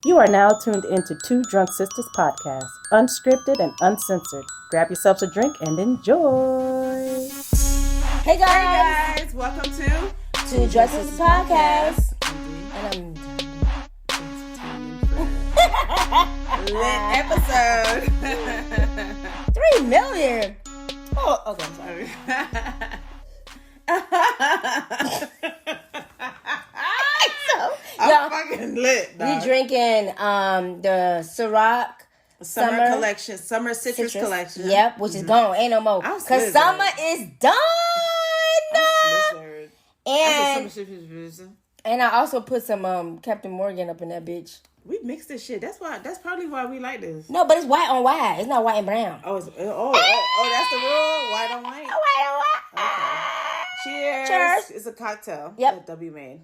You are now tuned into Two Drunk Sistas podcast, unscripted and uncensored. Grab yourselves a drink and enjoy. Hey guys, Hey guys, welcome to Two Drunk Sistas podcast. And lit episode. 3 million. Oh, okay, I'm sorry. I'm fucking lit, dog. We drinking the Ciroc Summer collection, summer citrus collection. Yep, which is gone. Ain't no more. Because summer is done. And I also put some Captain Morgan up in that bitch. We mixed this shit. That's probably why we like this. No, but it's white on white. It's not white and brown. Oh, that's the rule. White on white. White on white. Okay. Cheers. Cheers. It's a cocktail. Yep. That W made.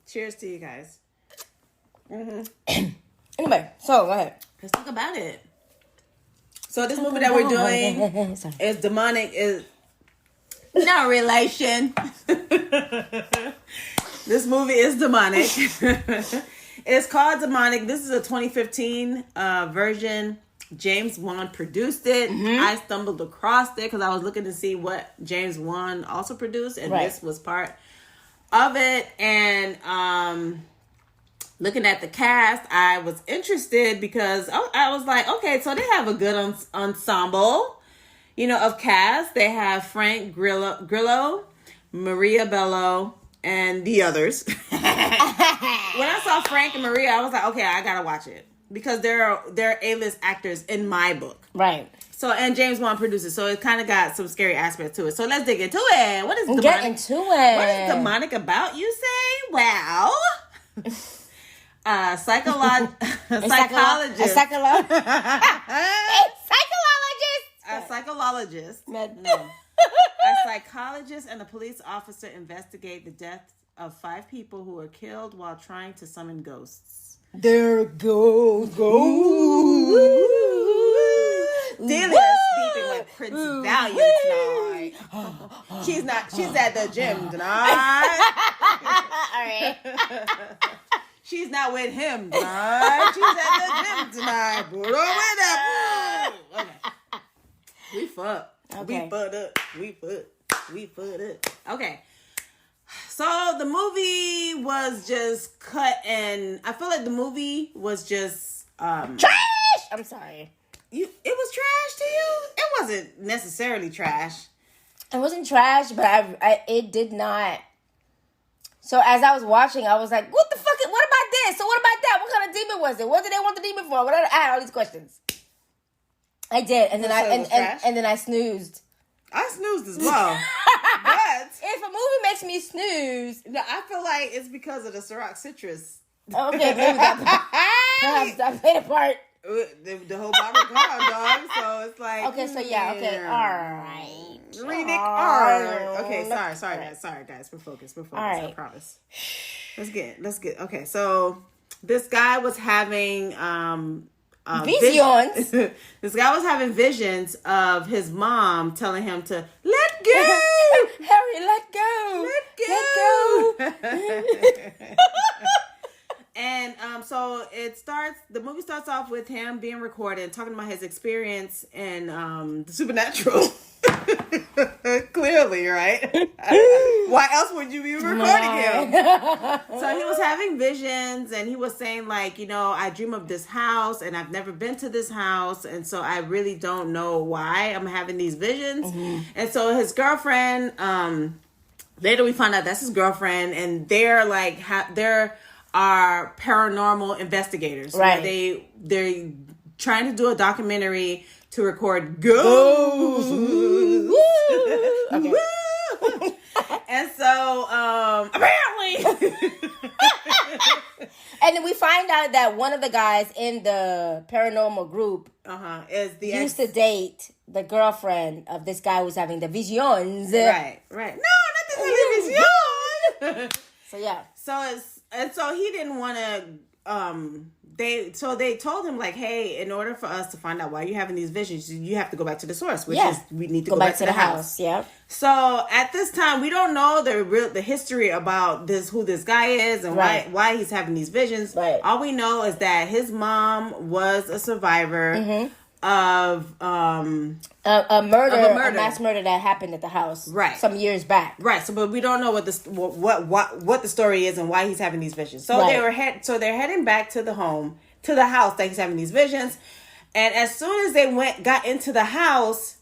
Cheers to you guys. Anyway, so go ahead. Let's talk about it. So this movie that we're doing is demonic. Is no relation. This movie is demonic. It's called Demonic. This is a 2015 version. James Wan produced it. I stumbled across it because I was looking to see what James Wan also produced, and this was part of it. And looking at the cast, I was interested because I was like, okay, so they have a good ensemble, of cast. They have Frank Grillo, Maria Bello, and the others. When I saw Frank and Maria, I was like, okay, I gotta watch it because they're A-list actors in my book. Right. So, and James Wan produces, so it kind of got some scary aspects to it. So let's dig into it. What is demonic? Get into it. What is demonic about, you say? Well, psychologist. A psychologist. A psychologist and a police officer investigate the deaths of 5 people who were killed while trying to summon ghosts. There goes Delia's sleeping with Prince Valiant tonight. She's at the gym tonight. All right. She's not with him tonight. She's at the gym tonight. Put on with that. Okay. We fucked. Okay. We fucked up. Okay. So the movie was just cut, and I feel like the movie was just trash. I'm sorry. It was trash to you? It wasn't necessarily trash. It wasn't trash, but it did not. So as I was watching, I was like, what the fuck? What about this? So what about that? What kind of demon was it? What did they want the demon for? I had all these questions. I did, and then and then I snoozed. I snoozed as well. But if a movie makes me snooze, no, I feel like it's because of the Ciroc citrus. Okay, maybe perhaps that played a part. The whole bottle gone, dog. So it's like okay. So yeah, okay, all right. Okay, sorry, guys. We're focused. All right. I promise. Let's get. Okay, so this guy was having visions. This guy was having visions of his mom telling him to let go. Harry, let go. Let go. And so the movie starts off with him being recorded, talking about his experience in the supernatural. Clearly, right? Why else would you be recording him? So he was having visions, and he was saying like, I dream of this house, and I've never been to this house, and so I really don't know why I'm having these visions. And so his girlfriend, later we find out that's his girlfriend, and they're like, are paranormal investigators. Right. They're trying to do a documentary to record ghosts. Okay. And so apparently and then we find out that one of the guys in the paranormal group is used to date the girlfriend of this guy who's having the visions. Right. No, not the vision. So yeah. So he didn't want to they told him like, hey, in order for us to find out why you're having these visions, you have to go back to the source, which is we need to go back to the house. Yeah. So at this time, we don't know the history about who this guy is and why he's having these visions. Right. All we know is that his mom was a survivor of a mass murder that happened at the house some years back. Right. So, but we don't know what the story is and why he's having these visions. So they're heading back to the house that he's having these visions. And as soon as they got into the house,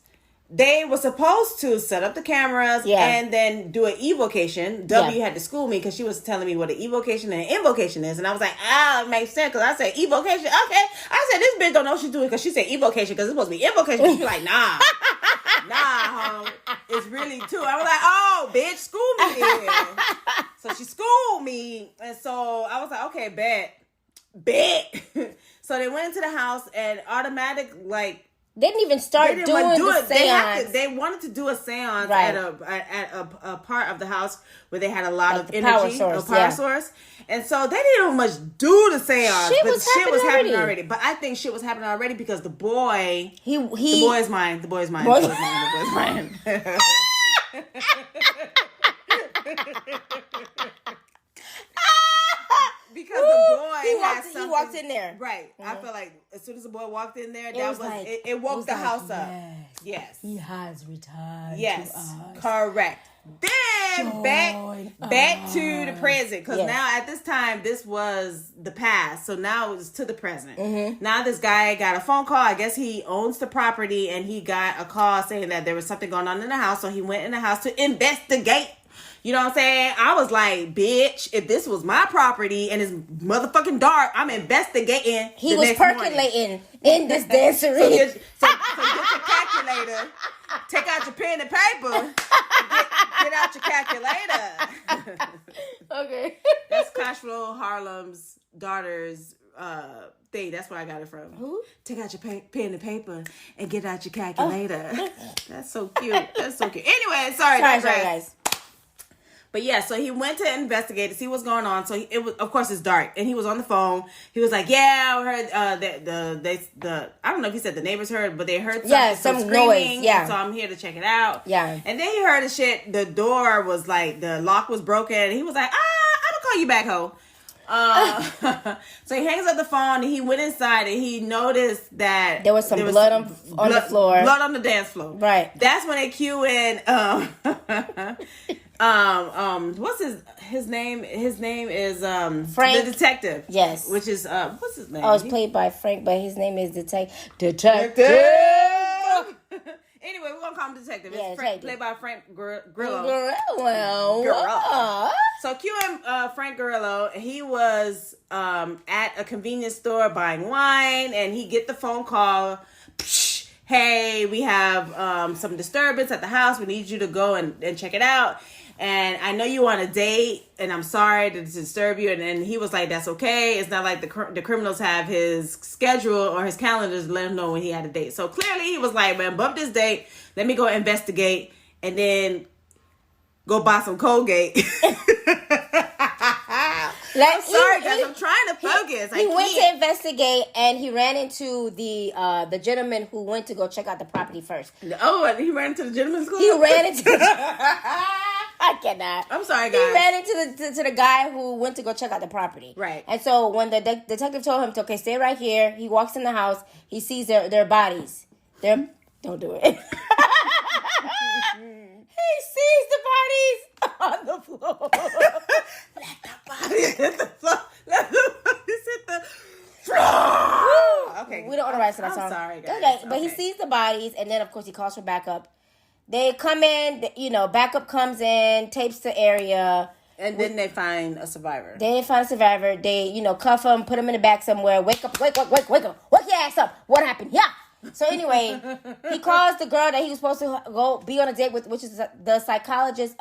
they were supposed to set up the cameras and then do an evocation. W had to school me because she was telling me what an evocation and an invocation is. And I was like, it makes sense because I said evocation. Okay. I said, this bitch don't know what she's doing because she said evocation because it's supposed to be invocation. She's like, nah, home. It's really two. I was like, oh, bitch, school me then. So she schooled me. And so I was like, okay, bet. So they went into the house and they didn't even start doing the seance. They wanted to do a seance at a part of the house where they had a lot of energy, power source. And so they didn't even much do the seance. Shit was happening already. But I think shit was happening already because the boy, the boy is mine. The boy is mine. Because the boy he walked in there. Right. Mm-hmm. I feel like as soon as the boy walked in there, it woke the house up. Yes. He has returned. Yes. Correct. Then back to the present. Because now at this time, this was the past. So now it's to the present. Mm-hmm. Now this guy got a phone call. I guess he owns the property and he got a call saying that there was something going on in the house. So he went in the house to investigate. You know what I'm saying? I was like, bitch, if this was my property and it's motherfucking dark, I'm investigating. He was percolating in this dancery. So get your calculator, take out your pen and paper, get out your calculator. Okay. That's Cash Flow Harlem's daughter's thing. That's where I got it from. Who? Take out your pen and paper and get out your calculator. That's so cute. Anyway, sorry guys. But yeah, so he went to investigate to see what's going on. So it was, of course, it's dark, and he was on the phone. He was like, "Yeah, I heard the I don't know if he said the neighbors heard, but they heard some screaming. Noise. Yeah, so I'm here to check it out. Yeah, and then he heard the shit. The door was like the lock was broken. And he was like, I'm gonna call you back, ho. So he hangs up the phone and he went inside and he noticed that there was blood on the floor, blood on the dance floor. Right. That's when they cue in. What's his name? His name is Frank, the detective. Yes. Which is what's his name? Oh, it's played by Frank, but his name is Detective. Anyway, we're gonna call him Detective. Yeah, it's Frank, played by Frank Grillo. So cue in Frank Grillo. He was at a convenience store buying wine, and he get the phone call. Hey, we have some disturbance at the house. We need you to go and check it out. And I know you on a date, and I'm sorry to disturb you. And then he was like, that's okay. It's not like the criminals have his schedule or his calendar to let him know when he had a date. So clearly he was like, man, bump this date. Let me go investigate and then go buy some Colgate. I'm sorry, guys. I'm trying to focus. He went to investigate, and he ran into the gentleman who went to go check out the property first. Oh, and he ran into the gentleman's club? He ran into I cannot. I'm sorry, guys. He ran into the guy who went to go check out the property. Right. And so when the detective told him to, okay, stay right here, he walks in the house. He sees their bodies. Don't do it. He sees the bodies on the floor. Let the bodies hit the floor. Let the bodies hit the floor. Okay. We don't want to write to that song. I'm sorry, guys. Okay, but he sees the bodies, and then, of course, he calls for backup. They come in, backup comes in, tapes the area. And then they find a survivor. They find a survivor. They, cuff him, put him in the back somewhere. Wake up. Wake up. Wake your ass up. What happened? Yeah. So anyway, he calls the girl that he was supposed to go be on a date with, which is the psychologist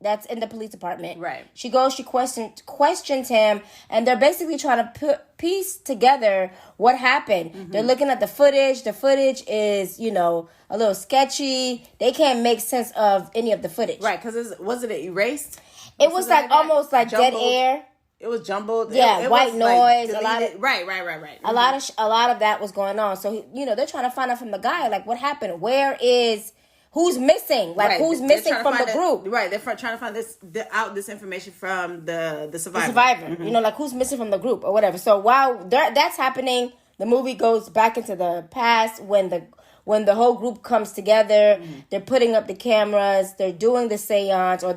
that's in the police department. Right. She goes, she questions him, and they're basically trying to piece together what happened. Mm-hmm. They're looking at the footage. The footage is, a little sketchy. They can't make sense of any of the footage. Right, because wasn't it erased? It was like almost like dead air. It was jumbled. Yeah, it white was, noise. Like, a lot of right. A lot of that was going on. So they're trying to find out from the guy, like, what happened? Who's missing? Like, who's missing from the group? Right, they're trying to find this information from the survivor. The survivor. Like, who's missing from the group or whatever. So while that's happening, the movie goes back into the past when the whole group comes together. They're putting up the cameras. They're doing the seance, or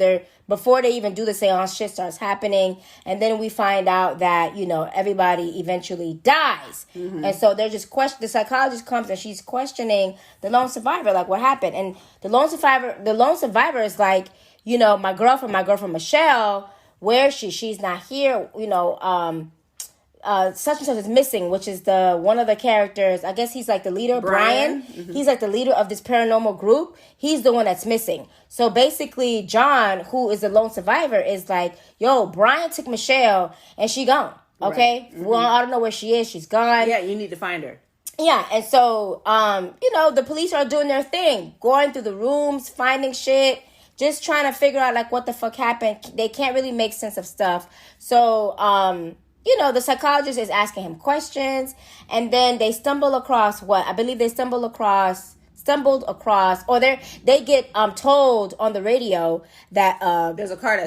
before they even do the seance, shit starts happening. And then we find out that, everybody eventually dies. And so they're just the psychologist comes and she's questioning the lone survivor, like, what happened? And the lone survivor is like, my girlfriend Michelle, where is she? She's not here. Such and such is missing, which is one of the characters. I guess he's like the leader, Brian. He's like the leader of this paranormal group. He's the one that's missing. So basically, John, who is the lone survivor, is like, yo, Brian took Michelle and she gone. Okay, right. Well, I don't know where she is. She's gone. Yeah, you need to find her. Yeah, and so the police are doing their thing, going through the rooms, finding shit, just trying to figure out like what the fuck happened. They can't really make sense of stuff. So the psychologist is asking him questions, and then they stumble across or they get told on the radio that there's a car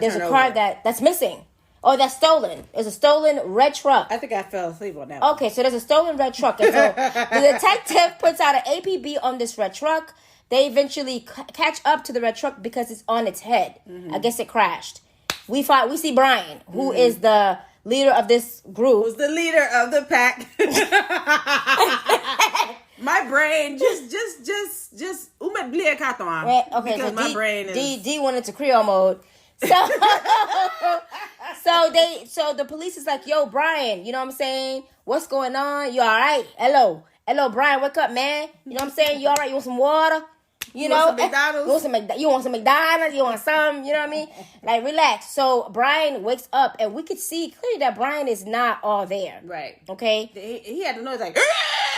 that's missing or that's stolen. It's a stolen red truck. I think I fell asleep on that one. Okay, so there's a stolen red truck, and so the detective puts out an APB on this red truck. They eventually catch up to the red truck because it's on its head. I guess it crashed. We see Brian, who is the leader of this group. Who's the leader of the pack? My brain just Right, okay, because so my brain is D went into Creole mode. So the police is like, yo, Brian, you know what I'm saying? What's going on? You all right? Hello, Brian, wake up, man. You know what I'm saying? You all right? You want some water? You know, want some McDonald's? You want some McDonald's? You want some? You know what I mean? Like, relax. So Brian wakes up, and we could see clearly that Brian is not all there. Right. Okay. He had the noise like.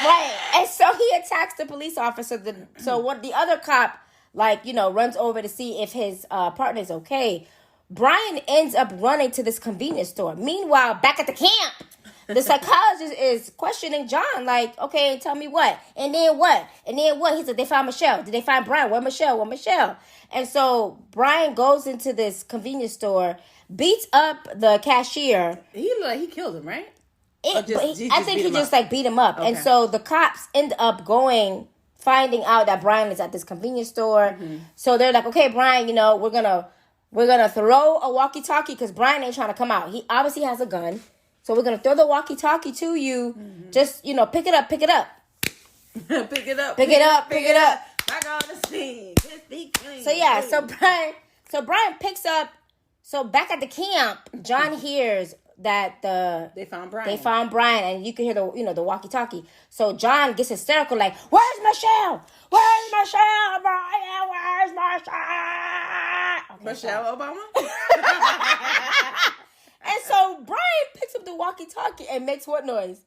Right, and so he attacks the police officer. So what the other cop runs over to see if his partner is okay. Brian ends up running to this convenience store. Meanwhile, back at the camp, the psychologist is questioning John, like, okay, tell me what? And then what? He said, they found Michelle. Did they find Brian? Where Michelle? And so Brian goes into this convenience store, beats up the cashier. He looked like he killed him, right? I think he just beat him up. Okay. And so the cops end up finding out that Brian is at this convenience store. So they're like, okay, Brian, we're gonna throw a walkie-talkie because Brian ain't trying to come out. He obviously has a gun. So we're going to throw the walkie-talkie to you. Just, pick it up. Pick it up. Pick it up. Back on the scene. Just be clean. So yeah, so Brian picks up. So back at the camp, John hears that they found Brian, and you can hear the walkie-talkie. So John gets hysterical, like, "Where's Michelle? Where's Michelle? Brian, where's Michelle?" Okay, Michelle Obama. And so Brian picks up the walkie-talkie and makes what noise?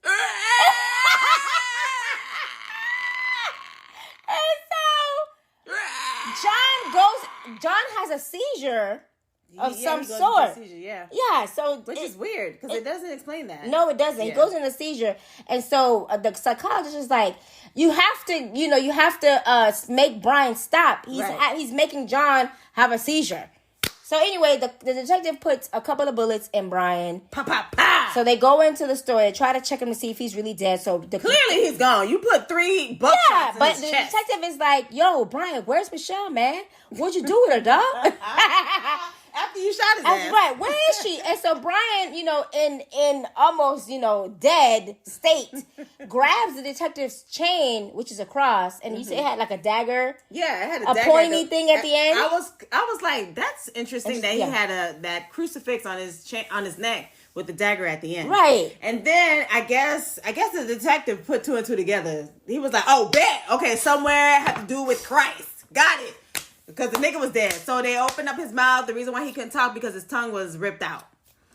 And so John has a seizure of some sort. Yeah, so which is weird because it doesn't explain that. No, it doesn't. He goes in a seizure, and so the psychologist is like, you have to make Brian stop. He's making John have a seizure. So anyway, the detective puts a couple of bullets in Brian. Pa, pa, pa. So they go into the store. They try to check him to see if he's really dead. So clearly he's gone. You put 3 buckshots in his chest. But the detective is like, yo, Brian, where's Michelle, man? What'd you do with her, dog? After you shot his ass. Right. Where is she? And so Brian, in almost, dead state, grabs the detective's chain, which is a cross, and you say it had like a dagger. Yeah, it had a dagger. A pointy thing at the end. I was like, that's interesting that he had that crucifix on his neck with the dagger at the end. Right. And then I guess the detective put 2 and 2 together. He was like, oh, bet. Okay, somewhere had to do with Christ. Got it. Because the nigga was dead. So they opened up his mouth. The reason why he couldn't talk because his tongue was ripped out.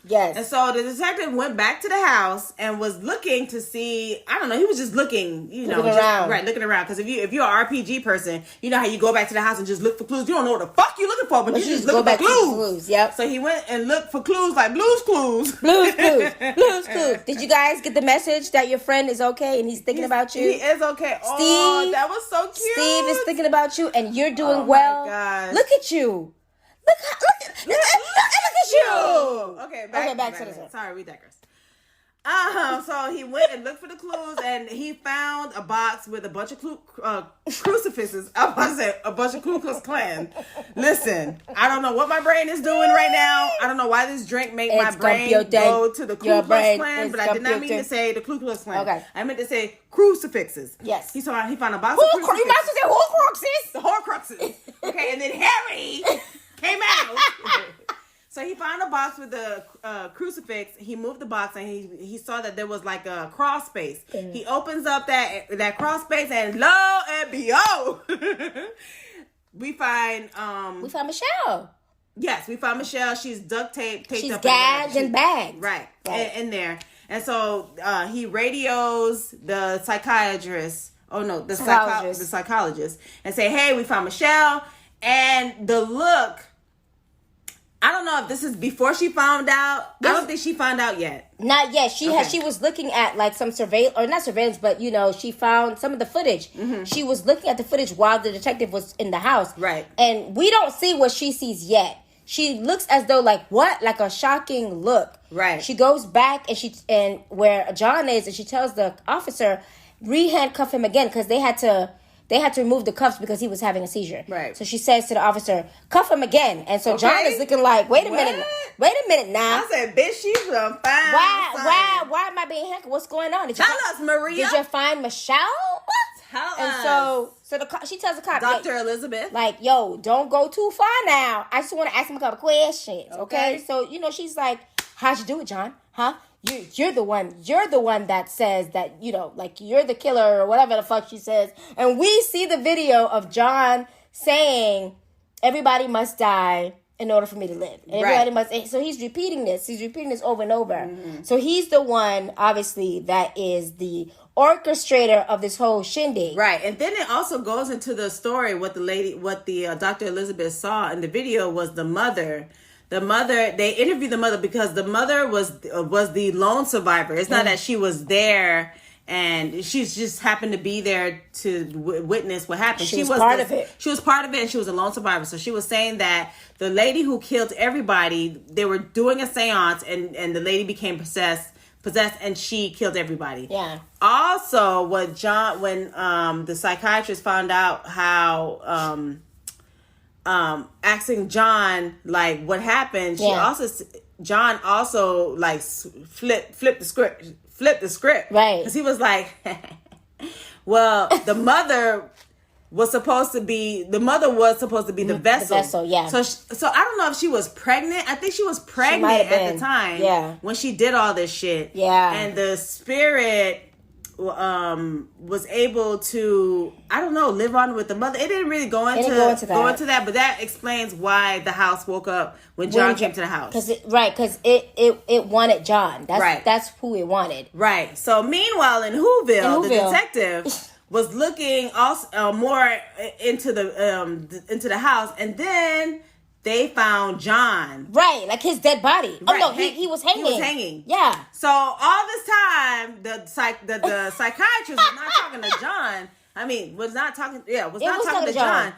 Yes. And so the detective went back to the house and was looking to see, I don't know, he was just looking, looking around. Right, looking around. Because if you're an RPG person, you know how you go back to the house and just look for clues. You don't know what the fuck you're looking for, but you just look for clues. Yep. So he went and looked for clues like Blue's Clues. Blue's Clues. Blue's Clues. Did you guys get the message that your friend is okay and he's thinking about you? He is okay. Steve, oh, that was so cute. Steve is thinking about you and you're doing well. My gosh. Look at you. Look at you. Okay, back to the Sorry, we digress. So he went and looked for the clues, and he found a box with a bunch of crucifixes. I was about to say a bunch of Ku Klux Klan. Listen, I don't know what my brain is doing right now. I don't know why this drink made my brain go to the Ku Klux Klan, but I did not mean to say the Ku Klux Klan. Okay. I meant to say crucifixes. Yes. He found a box of crucifixes. You might as well say Horcruxes. The Horcruxes. Okay, and then Harry came out. So he found a box with the crucifix. He moved the box and he saw that there was like a cross space. Mm. He opens up that cross space and lo and behold, we find Michelle. Yes, we found Michelle. She's duct taped. She's up gagged and bagged. Right. In there. And so he radios the psychiatrist. Oh no, the psychologist, and say, "Hey, we found Michelle." And the look. I don't know if this is before she found out. I don't think she found out yet. Not yet. She was looking at like some not surveillance, but she found some of the footage. Mm-hmm. She was looking at the footage while the detective was in the house. Right. And we don't see what she sees yet. She looks as though like a shocking look. Right. She goes back and where John is, and she tells the officer, re-handcuff him again because they had to remove the cuffs because he was having a seizure. Right. So she says to the officer, cuff him again. And so John is looking like, wait a minute now. I said, bitch, she's a fine. Why am I being handcuffed? What's going on? Tell us, Maria. Did you find Michelle? Tell us. And so she tells the cop, Dr. Elizabeth, like, yo, don't go too far now. I just want to ask him a couple questions. Okay. So, she's like, how'd you do it, John? Huh? You're the one that says that, like you're the killer or whatever the fuck she says. And we see the video of John saying, everybody must die in order for me to live. Everybody must. So he's repeating this. He's repeating this over and over. Mm-hmm. So he's the one, obviously, that is the orchestrator of this whole shindig. Right. And then it also goes into the story what the Dr. Elizabeth saw in the video was the mother. The mother, they interviewed the mother because the mother was the lone survivor. It's not that she was there and she just happened to be there to witness what happened. She was part of it. She was part of it and she was a lone survivor. So she was saying that the lady who killed everybody, they were doing a seance and the lady became possessed and she killed everybody. Yeah. Also, when the psychiatrist found out how... asking John like what happened. John also like flipped the script, right? Because he was like, well, the mother was supposed to be the vessel. The vessel, yeah. So I don't know if she was pregnant. I think she was pregnant at the time, when she did all this shit, and the spirit was able to, I don't know, live on with the mother. It didn't really go into that, but that explains why the house woke up when John came to the house. Because it wanted John. That's who it wanted. Right. So meanwhile in Whoville, the detective was looking also more into the house, and then they found John. Right, like his dead body. Right. Oh, no, he was hanging. He was hanging. Yeah. So all this time, the psychiatrist was not talking to John. Was not talking to John.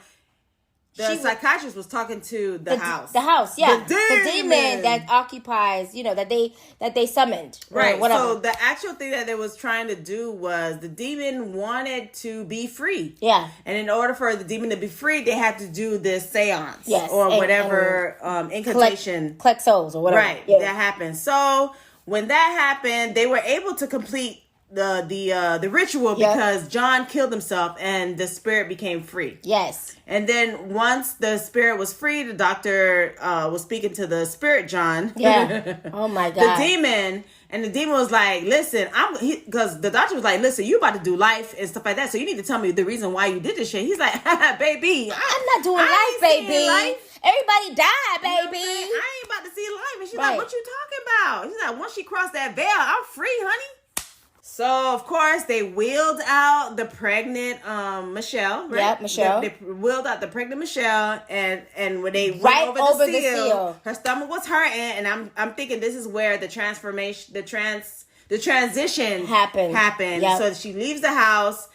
The psychiatrist was talking to the house. The house, yeah. The demon that occupies, that they summoned. Right. Whatever. So the actual thing that they was trying to do was the demon wanted to be free. Yeah. And in order for the demon to be free, they had to do this seance. Yes. Or whatever incantation. Collect souls or whatever. Right. Yeah. That happened. So when that happened, they were able to complete the ritual because John killed himself and the spirit became free. Yes. And then once the spirit was free, the doctor was speaking to the spirit John. Yeah. Oh my God. The demon. And the demon was like, listen, because the doctor was like, listen, you about to do life and stuff like that. So you need to tell me the reason why you did this shit. He's like, baby. I'm not doing life, baby. Everybody died, You know what I'm baby. saying? I ain't about to see life. And she's Right. like, what you talking about? She's like, once she crossed that veil, I'm free, honey. So, of course, they wheeled out the pregnant Michelle, right? Yep, Michelle. They wheeled out the pregnant Michelle, and when they Right went over over the the seal, seal. her stomach was hurting, and I'm thinking this is where the transformation, the transition Happened. Yep. So she leaves the house.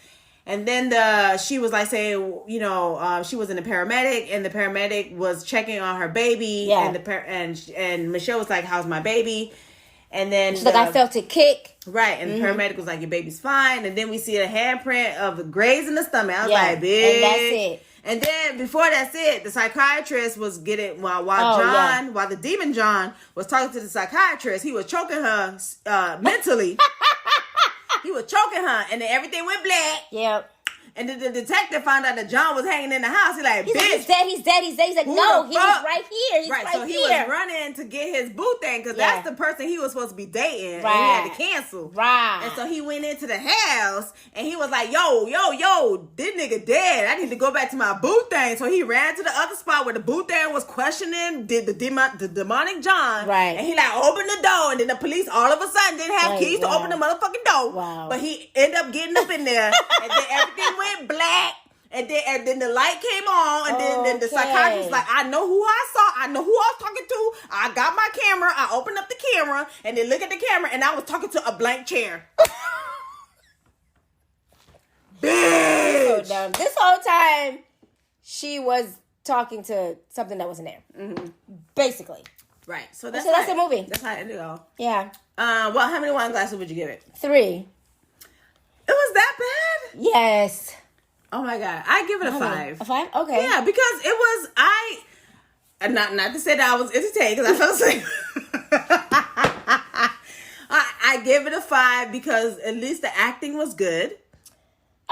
And then she was like saying, you know, she was in the paramedic, and the paramedic was checking on her baby, Yeah. and Michelle was like, "How's my baby?" And then She's like, I felt it kick. right, and the paramedic was like, "Your baby's fine." And then we see a handprint of graze in the stomach. I was like, "Bitch," and that's it. And then before that's it, the psychiatrist was getting while the demon John was talking to the psychiatrist, he was choking her mentally. He was choking her, and then everything went black. Yep. And then the detective found out that John was hanging in the house. He's like, He's bitch. like, he's dead. He's like, no, he was right here. He's right so he here. was running to get his boo thing, because Yeah. that's the person he was supposed to be dating. Right. And he had to cancel. Right. And so he went into the house, and he was like, yo, this nigga dead. I need to go back to my boo thing. So he ran to the other spot where the boo thing was questioning the demonic John. Right. And he like opened the door, and then the police all of a sudden didn't have keys to open the motherfucking door. Wow. But he ended up getting up in there, and then everything went black. And then the light came on, and then the psychiatrist was like, I know who I saw. I know who I was talking to. I got my camera. I opened up the camera, and then look at the camera, and I was talking to a blank chair. Bitch. So dumb. This whole time, she was talking to something that wasn't there. Mm-hmm. Basically. Right. So that's the movie. That's how it ended all. Yeah. Well, how many wine glasses would you give it? 3. It was that bad? Yes. Oh my God. I give it a 5. A 5? Okay. Yeah, because it was, not to say that I was entertained, because I fell asleep. I give it a 5 because at least the acting was good.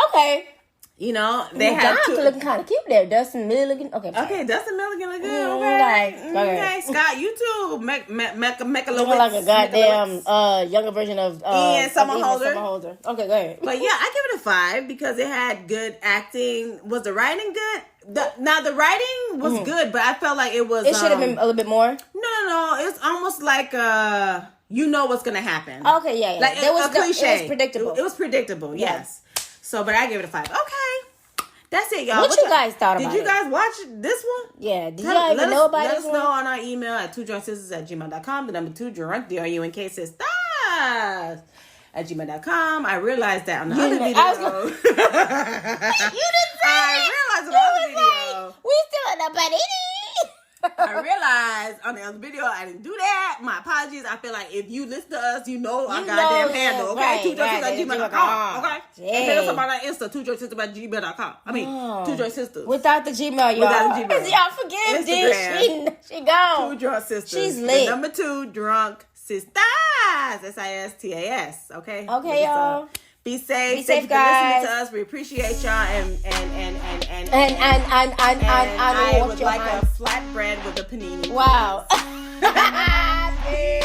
Okay. You know, they had John looking kind of cute there. Dustin Milligan. Okay. Okay, Dustin Milligan look good. Okay. Okay, Scott, you too. Make a Looking like a goddamn younger version of Ian Somerhalder. Okay, go ahead. But yeah, I give it a 5 because it had good acting. Was the writing good? The writing was good, but I felt like it was. It should have been a little bit more. No. It's almost like you know what's gonna happen. Okay, yeah. Like there was a cliche. It was predictable. It was predictable. Yes. So, but I give it a 5. Okay. That's it, y'all. What you guys thought about it? Did you guys watch this one? Yeah. Did y'all even know about this this one? one? Let us know on our email at 2drunksisters@gmail.com. The number 2 drunk, DRUNK, sistas @gmail.com. I realized that on the other video. You didn't say I realized on the other video. Like, we still in the buddy. I realized on the other video I didn't do that. My apologies. I feel like if you listen to us, you know our goddamn handle. Okay, right, 2drunksisters@gmail.com. Okay, and hit us up Dang. on our Insta, 2drunksisters@gmail.com. I mean, 2drunksisters. Without the Gmail, y'all. Without the Gmail. Y'all forgive Instagram. She gone. 2 drunk sisters. She's lit. The number 2 drunk sisters. SISTAS. Okay. Okay, y'all. Be safe. Be Thank safe, you for listening guys. to us. We appreciate y'all and And I I would like a flatbread with a panini. Wow. Peace.